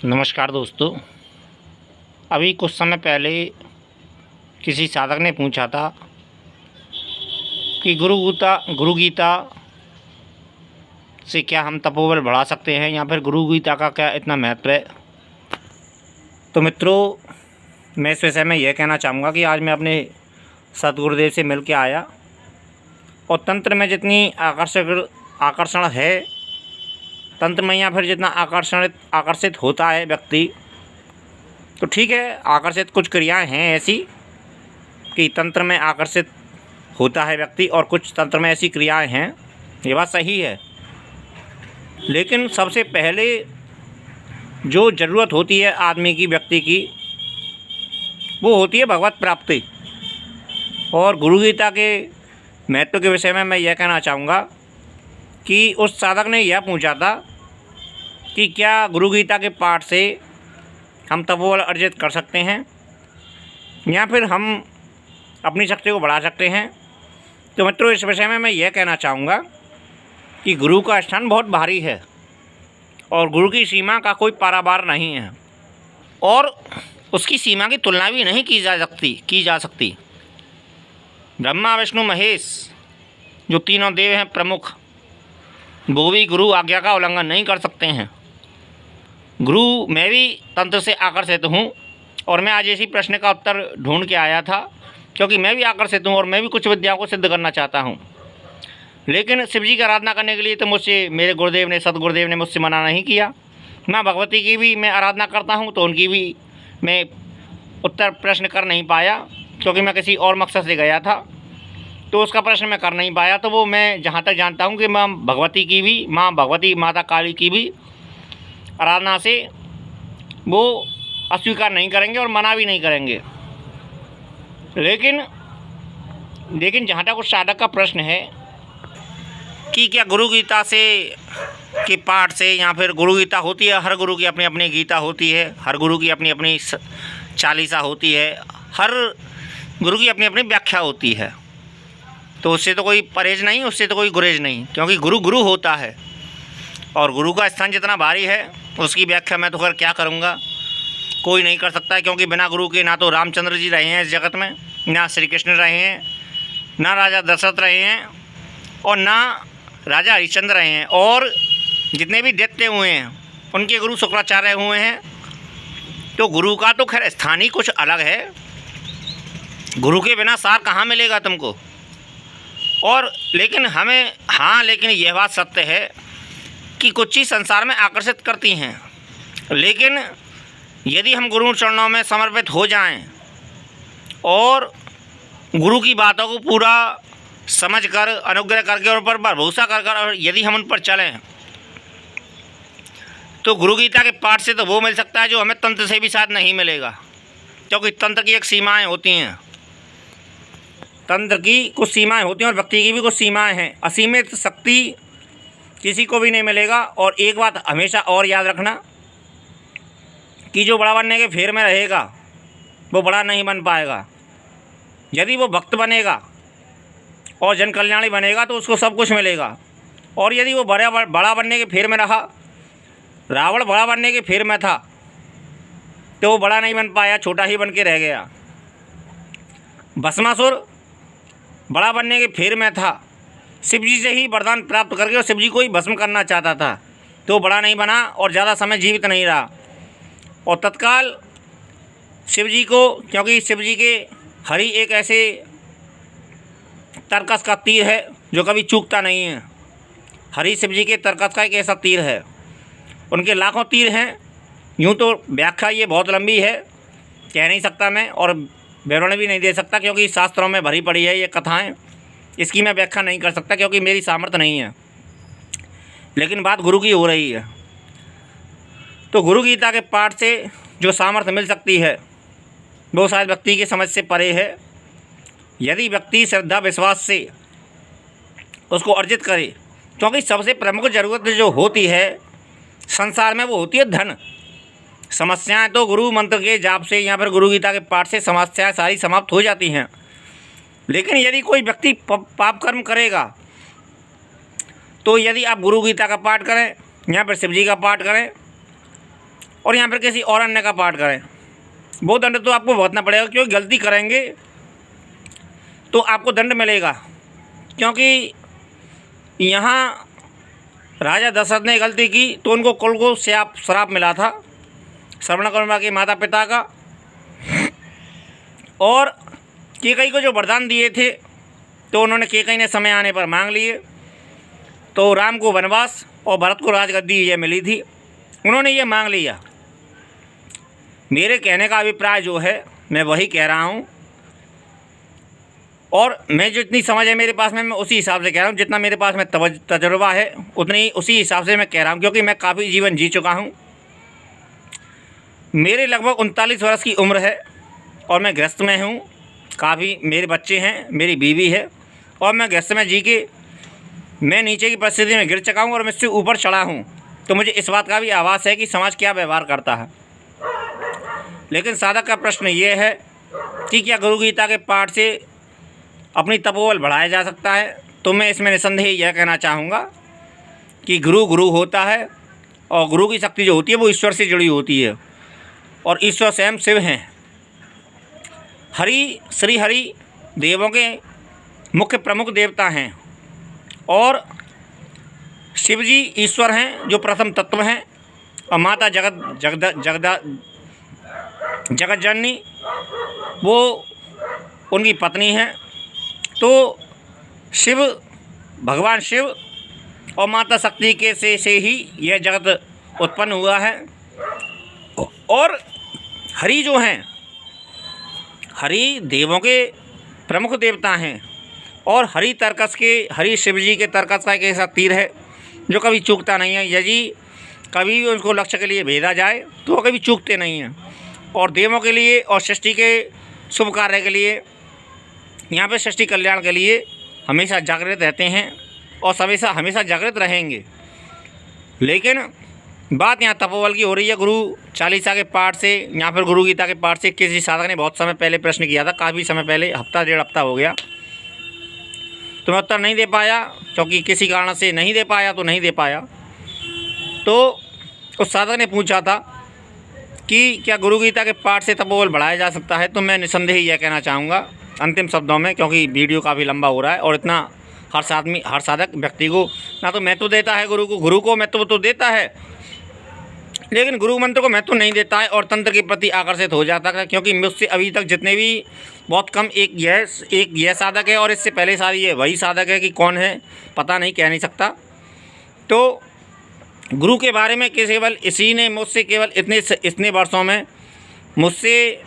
नमस्कार दोस्तों। अभी कुछ समय पहले किसी साधक ने पूछा था कि गुरु गीता से क्या हम तपोबल बढ़ा सकते हैं या फिर गुरु गीता का क्या इतना महत्व है। तो मित्रों, मैं इस विषय में यह कहना चाहूँगा कि आज मैं अपने सतगुरुदेव से मिल के आया और तंत्र में जितनी आकर्षण है, तंत्र में या फिर जितना आकर्षित होता है व्यक्ति, तो ठीक है, आकर्षित कुछ क्रियाएं हैं ऐसी कि तंत्र में आकर्षित होता है व्यक्ति और कुछ तंत्र में ऐसी क्रियाएं हैं, ये बात सही है। लेकिन सबसे पहले जो ज़रूरत होती है आदमी की, व्यक्ति की, वो होती है भगवत प्राप्ति। और गुरु गीता के महत्व के विषय में मैं यह कहना चाहूँगा कि उस साधक ने यह पूछा था कि क्या गुरु गीता के पाठ से हम तपोबल अर्जित कर सकते हैं या फिर हम अपनी शक्ति को बढ़ा सकते हैं। तो मित्रों, इस विषय में मैं यह कहना चाहूँगा कि गुरु का स्थान बहुत भारी है और गुरु की सीमा का कोई पारावार नहीं है और उसकी सीमा की तुलना भी नहीं की जा सकती। ब्रह्मा, विष्णु, महेश जो तीनों देव हैं प्रमुख, वो भी गुरु आज्ञा का उल्लंघन नहीं कर सकते हैं। गुरु, मैं भी तंत्र से आकर्षित हूँ और मैं आज इसी प्रश्न का उत्तर ढूंढ के आया था, क्योंकि मैं भी आकर्षित हूँ और मैं भी कुछ विद्याओं को सिद्ध करना चाहता हूँ। लेकिन शिव जी की आराधना करने के लिए तो मुझसे मेरे गुरुदेव ने, सतगुरुदेव ने मुझसे मना नहीं किया। माँ भगवती की भी मैं आराधना करता हूँ, तो उनकी भी मैं उत्तर प्रश्न कर नहीं पाया, क्योंकि मैं किसी और मकसद से गया था, तो उसका प्रश्न मैं कर नहीं पाया। तो वो मैं जहाँ तक जानता हूँ कि माँ भगवती की भी, माँ भगवती माता काली की भी आराधना से वो अस्वीकार नहीं करेंगे और मना भी नहीं करेंगे। लेकिन जहाँ तक उस साधक का प्रश्न है कि क्या गुरु गीता से के पाठ से या फिर गुरु गीता होती है, हर गुरु की अपनी अपनी गीता होती है, हर गुरु की अपनी अपनी चालीसा होती है, हर गुरु की अपनी अपनी व्याख्या होती है, तो उससे तो कोई परहेज नहीं, उससे तो कोई गुरेज नहीं, क्योंकि गुरु गुरु होता है और गुरु का स्थान जितना भारी है उसकी व्याख्या मैं तो खैर क्या करूँगा, कोई नहीं कर सकता। क्योंकि बिना गुरु के ना तो रामचंद्र जी रहे हैं इस जगत में, ना श्री कृष्ण रहे हैं, ना राजा दशरथ रहे हैं और ना राजा हरिश्चंद्र रहे हैं, और जितने भी दैत्य हुए हैं उनके गुरु शुक्राचार्य हुए हैं। तो गुरु का तो खैर स्थान ही कुछ अलग है। गुरु के बिना सार कहाँ मिलेगा तुमको। और लेकिन यह बात सत्य है कि कुछ चीज़ संसार में आकर्षित करती हैं, लेकिन यदि हम गुरु चरणों में समर्पित हो जाएं और गुरु की बातों को पूरा समझकर, अनुग्रह करके और पर भरोसा कर और यदि हम उन पर चलें, तो गुरु गीता के पाठ से तो वो मिल सकता है जो हमें तंत्र से भी शायद नहीं मिलेगा, क्योंकि तंत्र की एक सीमाएं होती हैं, तंत्र की कुछ सीमाएं होती हैं और भक्ति की भी कुछ सीमाएं हैं। असीमित शक्ति किसी को भी नहीं मिलेगा। और एक बात हमेशा और याद रखना कि जो बड़ा बनने के फेर में रहेगा वो बड़ा नहीं बन पाएगा। यदि वो भक्त बनेगा और जन कल्याणी बनेगा तो उसको सब कुछ मिलेगा, और यदि वो बड़ा बनने के फेर में रहा, रावण बड़ा बनने के फेर में था, तो वो बड़ा नहीं बन पाया, छोटा ही बन के रह गया। भस्मासुर बड़ा बनने के फेर में था, शिव जी से ही वरदान प्राप्त करके और शिव जी को ही भस्म करना चाहता था, तो बड़ा नहीं बना और ज़्यादा समय जीवित नहीं रहा। और तत्काल शिव जी को, क्योंकि शिव जी के हरि एक ऐसे तरकस का तीर है जो कभी चूकता नहीं है। हरि शिव जी के तरकस का एक ऐसा तीर है, उनके लाखों तीर हैं। यूँ तो व्याख्या ये बहुत लंबी है, कह नहीं सकता मैं और विवरण भी नहीं दे सकता, क्योंकि शास्त्रों में भरी पड़ी है ये कथाएं। इसकी मैं व्याख्या नहीं कर सकता क्योंकि मेरी सामर्थ्य नहीं है। लेकिन बात गुरु की हो रही है, तो गुरु गीता के पाठ से जो सामर्थ्य मिल सकती है वो शायद व्यक्ति की समझ से परे है। यदि व्यक्ति श्रद्धा विश्वास से उसको अर्जित करे, क्योंकि सबसे प्रमुख ज़रूरत जो होती है संसार में वो होती है धन। समस्याएं तो गुरु मंत्र के जाप से या फिर गुरु गीता के पाठ से समस्याएं सारी समाप्त हो जाती हैं। लेकिन यदि कोई व्यक्ति पाप कर्म करेगा, तो यदि आप गुरु गीता का पाठ करें या फिर शिव जी का पाठ करें और यहाँ पर किसी और अन्य का पाठ करें, वो दंड तो आपको भुगतना पड़ेगा, क्योंकि गलती करेंगे तो आपको दंड मिलेगा। क्योंकि यहाँ राजा दशरथ ने गलती की तो उनको कुल को श्राप मिला था श्रवणकर्मा के माता पिता का, और कैकई को जो वरदान दिए थे तो उन्होंने कैकई ने समय आने पर मांग लिए। तो राम को वनवास और भरत को राजगद्दी ये मिली थी, उन्होंने ये मांग लिया। मेरे कहने का अभिप्राय जो है मैं वही कह रहा हूँ, और मैं जितनी समझ है मेरे पास में मैं उसी हिसाब से कह रहा हूँ, जितना मेरे पास में तजुर्बा है उतनी उसी हिसाब से मैं कह रहा हूँ, क्योंकि मैं काफ़ी जीवन जी चुका हूँ। मेरे लगभग 39 वर्ष की उम्र है और मैं गृहस्थ में हूँ, काफ़ी मेरे बच्चे हैं, मेरी बीवी है, और मैं गृहस्थ में जी के मैं नीचे की परिस्थिति में गिर चुका हूँ और मैं इससे ऊपर चढ़ा हूँ। तो मुझे इस बात का भी आभास है कि समाज क्या व्यवहार करता है। लेकिन साधक का प्रश्न ये है कि क्या गुरु गीता के पाठ से अपनी तपोबल बढ़ाया जा सकता है? तो मैं इसमें निसंदेह यह कहना चाहूँगा कि गुरु गुरु होता है, और गुरु की शक्ति जो होती है वो ईश्वर से जुड़ी होती है, और ईश्वर स्वयं शिव हैं। हरि श्री हरि देवों के मुख्य प्रमुख देवता हैं, और शिव जी ईश्वर हैं जो प्रथम तत्व हैं, और माता जगत जननी वो उनकी पत्नी हैं। तो शिव भगवान शिव और माता शक्ति के से ही यह जगत उत्पन्न हुआ है। और हरि जो हैं, हरि देवों के प्रमुख देवता हैं, और हरि तर्कस के हरि शिव जी के तर्कस का एक ऐसा तीर है जो कभी चूकता नहीं है। यदि कभी भी उनको लक्ष्य के लिए भेजा जाए तो वो कभी चूकते नहीं हैं। और देवों के लिए और सृष्टि के शुभ कार्य के लिए, यहाँ पे सृष्टि कल्याण के लिए हमेशा जागृत रहते हैं और हमेशा जागृत रहेंगे। लेकिन बात यहाँ तपोबल की हो रही है। गुरु चालीसा के पाठ से या फिर गुरु गीता के पाठ से किसी साधक ने बहुत समय पहले प्रश्न किया था, काफ़ी समय पहले, हफ्ता डेढ़ हफ्ता हो गया, तो मैं उत्तर नहीं दे पाया, क्योंकि किसी कारण से नहीं दे पाया तो नहीं दे पाया। तो उस साधक ने पूछा था कि क्या गुरु गीता के पाठ से तपोबल बढ़ाया जा सकता है? तो मैं निसंदेह यह कहना चाहूँगा अंतिम शब्दों में, क्योंकि वीडियो काफ़ी लंबा हो रहा है और इतना हर साधक व्यक्ति को ना तो महत्व देता है, गुरु को महत्व तो देता है, लेकिन गुरु मंत्र को महत्व नहीं देता है और तंत्र के प्रति आकर्षित हो जाता है। क्योंकि मुझसे अभी तक जितने भी बहुत कम एक यह साधक है, और इससे पहले सारी ये वही साधक है, कि कौन है पता नहीं, कह नहीं सकता। तो गुरु के बारे में केवल इसी ने मुझसे केवल इतने वर्षों में मुझसे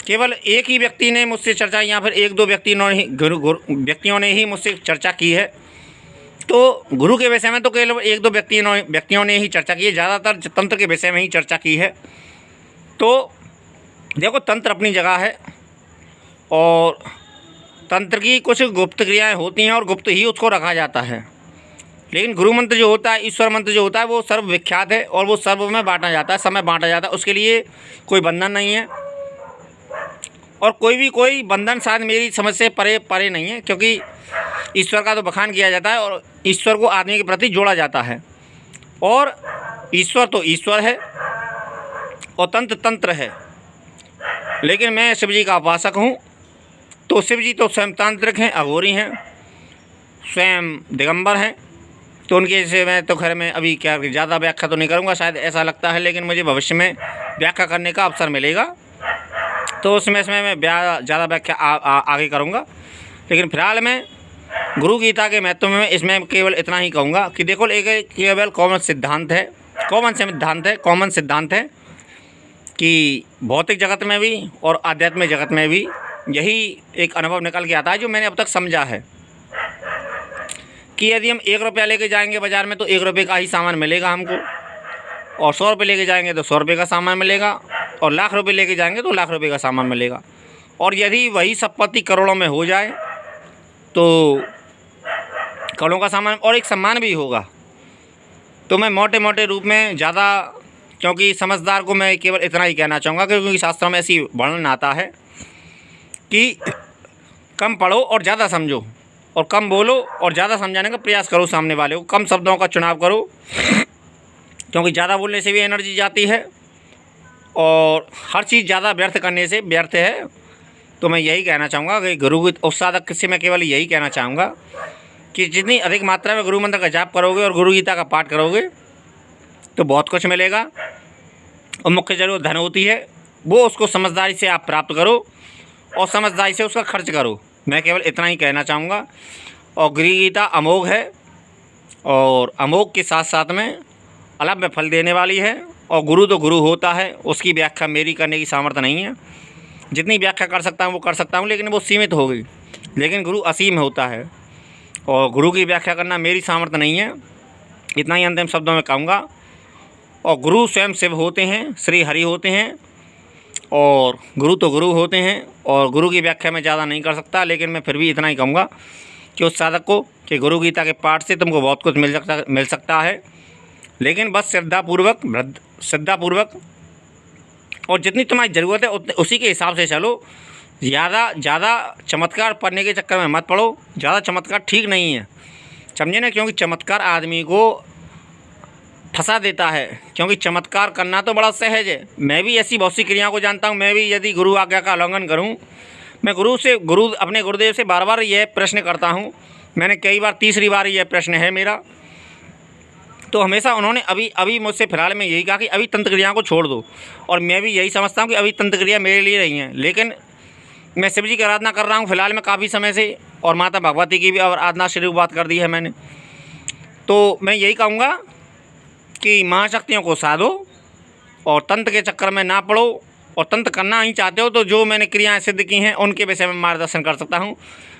केवल एक ही व्यक्ति ने मुझसे चर्चा, या फिर एक दो व्यक्तियों ने ही मुझसे चर्चा की है। तो गुरु के विषय में तो केवल एक दो व्यक्तियों ने ही चर्चा की है, ज़्यादातर तंत्र के विषय में ही चर्चा की है। तो देखो, तंत्र अपनी जगह है, और तंत्र की कुछ गुप्त क्रियाएं होती हैं और गुप्त ही उसको रखा जाता है। लेकिन गुरु मंत्र जो होता है, ईश्वर मंत्र जो होता है, वो सर्वविख्यात है और वो सर्व में बांटा जाता है, समय बांटा जाता है। उसके लिए कोई बंधन नहीं है, और कोई बंधन शायद मेरी समझ से परे नहीं है, क्योंकि ईश्वर का तो बखान किया जाता है और ईश्वर को आदमी के प्रति जोड़ा जाता है। और ईश्वर तो ईश्वर है और तंत्र है। लेकिन मैं शिव जी का उपासक हूँ, तो शिव जी तो स्वयं तांत्रिक हैं, अघोरी हैं, स्वयं दिगंबर हैं। तो उनके से मैं तो खैर मैं अभी क्या ज़्यादा व्याख्या तो नहीं करूँगा, शायद ऐसा लगता है, लेकिन मुझे भविष्य में व्याख्या करने का अवसर मिलेगा तो उसमें मैं ज़्यादा व्याख्या आगे करूँगा। लेकिन फिलहाल मैं गुरु गीता के महत्व में इसमें केवल इतना ही कहूँगा कि देखो, एक केवल कॉमन सिद्धांत है कि भौतिक जगत में भी और आध्यात्मिक जगत में भी यही एक अनुभव निकल के आता है, जो मैंने अब तक समझा है कि यदि हम 1 रुपया लेके जाएंगे बाज़ार में तो 1 रुपये का ही सामान मिलेगा हमको, और 100 रुपये लेके जाएंगे तो 100 रुपये का सामान मिलेगा, और लाख रुपये लेके जाएंगे तो लाख रुपये का सामान मिलेगा। और यदि वही संपत्ति करोड़ों में हो जाए तो करोड़ों का सामान और एक सम्मान भी होगा। तो मैं मोटे रूप में ज़्यादा, क्योंकि समझदार को मैं केवल इतना ही कहना चाहूँगा, क्योंकि शास्त्रों में ऐसी वर्णन आता है कि कम पढ़ो और ज़्यादा समझो, और कम बोलो और ज़्यादा समझाने का प्रयास करो, सामने वाले को कम शब्दों का चुनाव करो, क्योंकि ज़्यादा बोलने से भी एनर्जी जाती है और हर चीज़ ज़्यादा व्यर्थ करने से व्यर्थ है। तो मैं यही कहना चाहूँगा कि गुरु गीता उस साधक से मैं केवल यही कहना चाहूँगा कि जितनी अधिक मात्रा में गुरु मंत्र का जाप करोगे और गुरु गीता का पाठ करोगे तो बहुत कुछ मिलेगा। और मुख्य ज़रूरत धन होती है, वो उसको समझदारी से आप प्राप्त करो और समझदारी से उसका खर्च करो। मैं केवल इतना ही कहना चाहूँगा। और गुरु गीता अमोघ है और अमोघ के साथ साथ में अलग फल देने वाली है। और गुरु तो गुरु होता है, उसकी व्याख्या मेरी करने की सामर्थ्य नहीं है। जितनी व्याख्या कर सकता हूँ वो कर सकता हूँ, लेकिन वो सीमित हो गई। लेकिन गुरु असीम होता है और गुरु की व्याख्या करना मेरी सामर्थ्य नहीं है। इतना ही अंतिम शब्दों में कहूँगा। और गुरु स्वयं शिव होते हैं, श्री हरि होते हैं और गुरु तो गुरु होते हैं। और गुरु की व्याख्या मैं ज़्यादा नहीं कर सकता, लेकिन मैं फिर भी इतना ही कहूँगा कि उस साधक को कि गुरु गीता के पाठ से तुमको बहुत कुछ मिल सकता है। लेकिन बस श्रद्धापूर्वक और जितनी तुम्हारी ज़रूरत है उसी के हिसाब से चलो। ज़्यादा चमत्कार पढ़ने के चक्कर में मत पड़ो। ज़्यादा चमत्कार ठीक नहीं है, समझे ना, क्योंकि चमत्कार आदमी को फंसा देता है। क्योंकि चमत्कार करना तो बड़ा सहज है। मैं भी ऐसी बहुत सी क्रियाओं को जानता हूँ। मैं भी यदि गुरु आज्ञा का उल्लंघन करूँ, मैं अपने गुरुदेव से बार बार यह प्रश्न करता हूँ। मैंने कई बार, तीसरी बार यह प्रश्न है मेरा, तो हमेशा उन्होंने अभी मुझसे फिलहाल में यही कहा कि अभी तंत्र क्रियाओं को छोड़ दो। और मैं भी यही समझता हूँ कि अभी तंत्र क्रिया मेरे लिए नहीं है। लेकिन मैं शिव जी की आराधना कर रहा हूँ फिलहाल में काफ़ी समय से, और माता भगवती की भी आराधना शुरुआत कर दी है मैंने। तो मैं यही कहूँगा कि महाशक्तियों को साधो और तंत्र के चक्कर में ना पड़ो। और तंत्र करना ही चाहते हो तो जो मैंने क्रियाएँ सिद्ध की हैं उनके विषय में मार्गदर्शन कर सकता हूँ।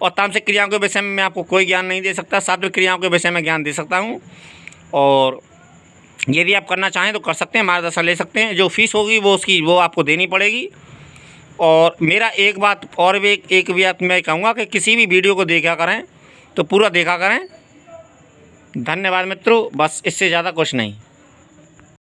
और तामसिक क्रियाओं के विषय में मैं आपको कोई ज्ञान नहीं दे सकता। सात्विक क्रियाओं के विषय में ज्ञान दे सकता हूँ। और यदि आप करना चाहें तो कर सकते हैं, मार्गदर्शन ले सकते हैं। जो फीस होगी वो आपको देनी पड़ेगी। और मेरा एक बात मैं कहूँगा कि किसी भी वीडियो को देखा करें तो पूरा देखा करें। धन्यवाद मित्रों, बस इससे ज़्यादा कुछ नहीं।